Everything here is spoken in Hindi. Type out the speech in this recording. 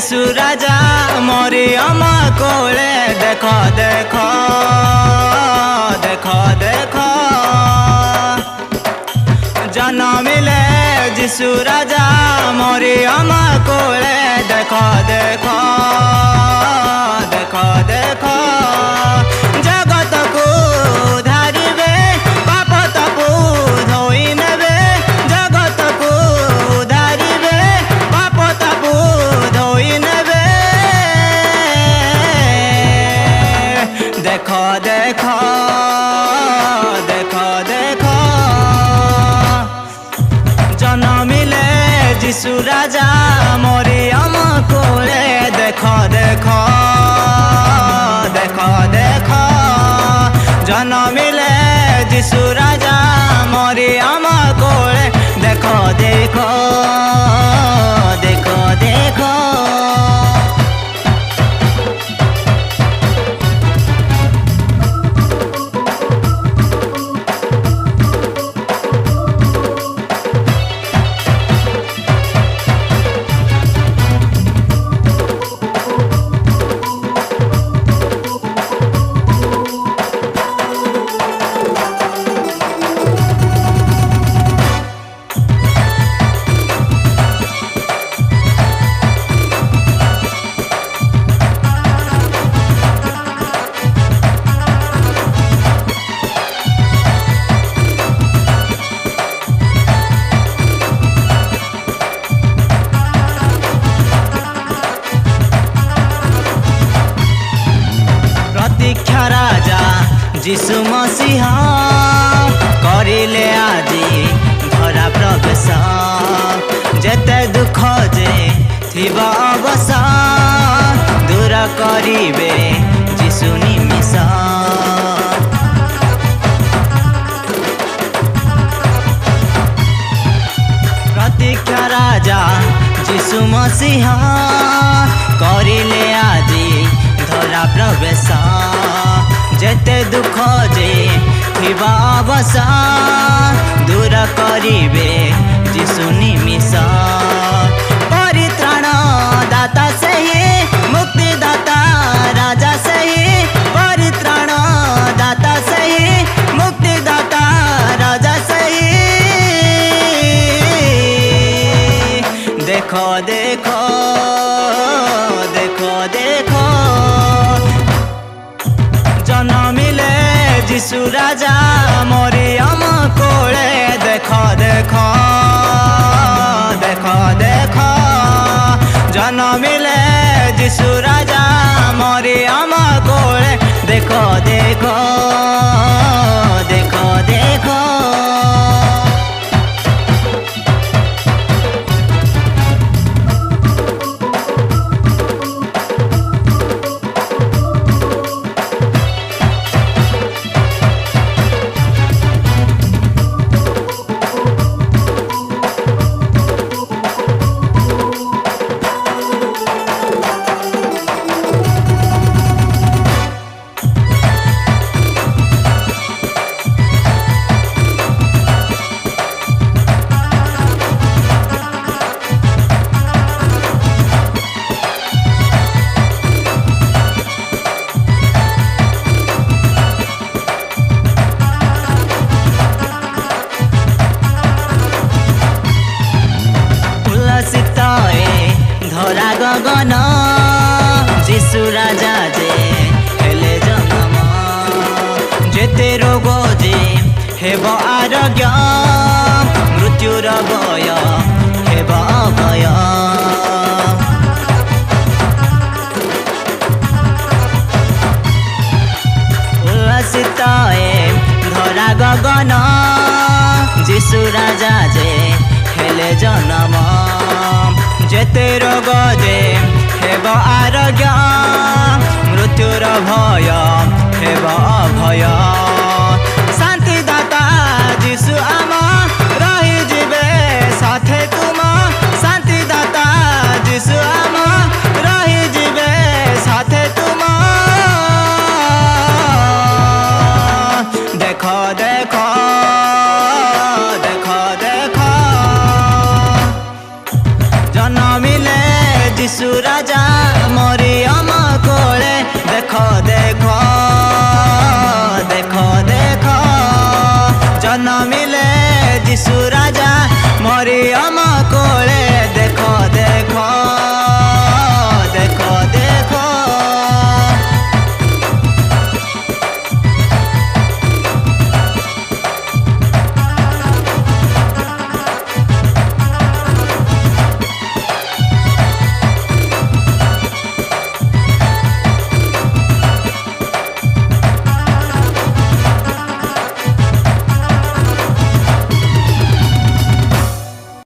যিশু রাজা মরি আমা কোলে দেখ দেখ দেখ দেখ জন্মিলে যিশু রাজা মরি আমা কোলে দেখ দেখ দেখ দেখ জগতকু ধারিবে পাপ তপু ধোই নেবে জগতকু ধারিবে পাপ তপু ধোই নেবে দেখ দেখ দেখ দেখ জন্মিলে যিশু রাজা মরি আমা কোলে দেখ দেখ দেখ দেখ জন্মিলে যিশু রাজা মরি আমা কোলে দেখ দেখ দেখ দেখ प्रतीक्षा राजा যিশু মसीह करिले आजी धरा प्रवेश जेते दुख जे थिबा अवस दूर करिबे যিশু निमिष प्रतीक्षा राजा যিশু मसीह करिले आजी धरा प्रवेश जेते दुख जे थिबा अवस दूर करिबे যিশু निमिष परित्राण दाता सही मुक्ति दाता राजा सही परित्राण दाता सही मुक्ति दाता राजा सही देखो देखो देखो देखो जन्मिले যিশু राजा मरी আমা कोले देख देख देख देख जन्मिले যিশু राजा मरी আমা कोले देख देख देख देख धरा गगन যিশু राजा जे हेले जन्म जेते रोग जे हेब आरोग्य मृत्युर भय हेब अभय उल्लसित धरा गगन যিশু राजा जे हेले जन्म जेते रोग जे हेब आरोग्य मृत्युर भय हेब अभय